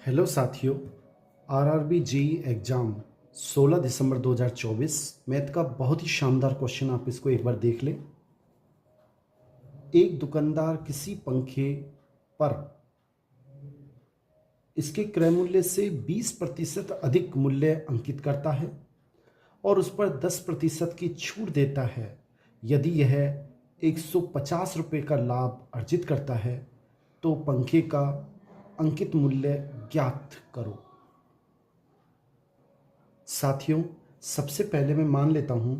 Hello साथियों। RRB JEE exam 16 दिसंबर 2024 math का बहुत ही शानदार क्वेश्चन। आप इसको एक बार देख लें। एक दुकानदार किसी पंखे पर इसके क्रय मूल्य से 20% अधिक मूल्य अंकित करता है और उस पर 10% की छूट देता है। यदि यह 150 रुपये का लाभ अर्जित करता है तो पंखे का अंकित मूल्य ज्ञात करो। साथियों, सबसे पहले मैं मान लेता हूँ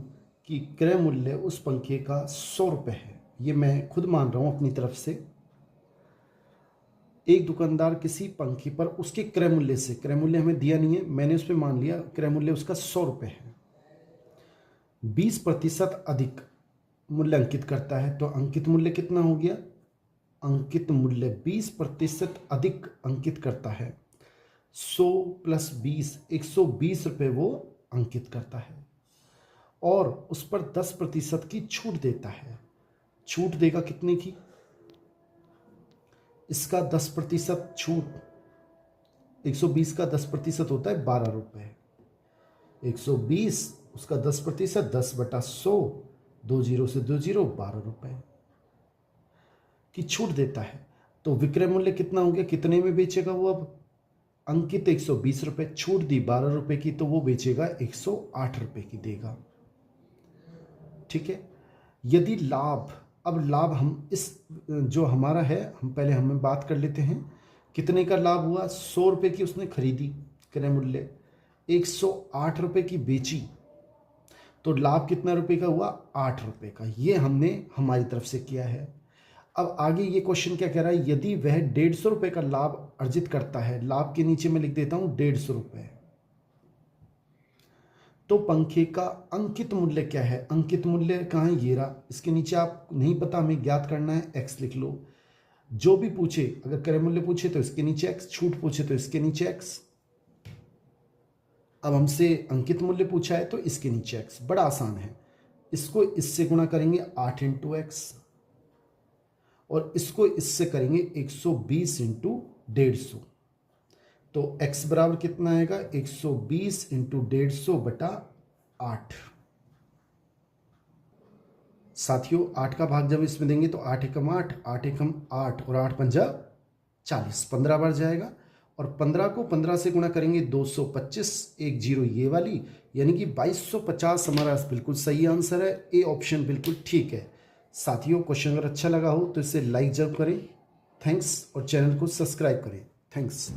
कि क्रय मूल्य उस पंखे का 100 रुपये है। ये मैं खुद मान रहा हूँ अपनी तरफ से। एक दुकानदार किसी पंखे पर उसके क्रय मूल्य से, क्रय मूल्य हमें दिया नहीं है, मैंने उस पर मान लिया क्रय मूल्य उसका 100 रुपये है, 20% अधिक मूल्य अंकित करता है। तो अंकित मूल्य कितना हो गया? अंकित मूल्य 20% अधिक अंकित करता है। 100 प्लस 20, 120 रुपये वो अंकित करता है और उस पर 10% की छूट देता है। छूट देगा कितने की? इसका 10% छूट, 120 का 10% होता है 12 रुपये। 120 उसका 10%, 10/100, 2 जीरो से 2 जीरो, 12 रुपये की छूट देता है। तो विक्रय मूल्य कितना हो गया? कितने में बेचेगा वो? अब अंकित 120 रुपये, छूट दी 12 रुपये की, तो वो बेचेगा 108 रुपये की देगा। ठीक है। यदि लाभ, अब लाभ हम इस जो हमारा है, हम पहले हमें बात कर लेते हैं कितने का लाभ हुआ। 100 रुपये की उसने खरीदी, क्रय मूल्य 108 रुपये की बेची, तो लाभ कितना रुपये का हुआ? 8 रुपये का। ये हमने हमारी तरफ से किया है। अब आगे ये क्वेश्चन क्या कह रहा है? यदि वह 150 रुपये का लाभ अर्जित करता है, लाभ के नीचे मैं लिख देता हूं 150 रुपये, तो पंखे का अंकित मूल्य क्या है? अंकित मूल्य कहाँ है? ये रहा। इसके नीचे आप नहीं पता, हमें ज्ञात करना है, x लिख लो। जो भी पूछे, अगर क्रय मूल्य पूछे तो इसके नीचे x, छूट पूछे तो इसके नीचे x। अब हमसे अंकित मूल्य पूछा है तो इसके नीचे x। बड़ा आसान है। इसको इससे गुणा करेंगे 8 × x और इसको इससे करेंगे 120 × 150। तो x बराबर कितना आएगा? 120 × 150/8। साथियों, 8 का भाग जब इसमें देंगे तो 8 एकम 8, 8 एकम 8 और 8 पंजा 40, 15 बार जाएगा। और 15 को 15 से गुणा करेंगे 225, 1 जीरो ये वाली, यानी कि 2250 हमारा बिल्कुल सही आंसर है। ए ऑप्शन बिल्कुल ठीक है। साथियों, क्वेश्चन अगर अच्छा लगा हो तो इसे लाइक जरूर करें। थैंक्स। और चैनल को सब्सक्राइब करें। थैंक्स।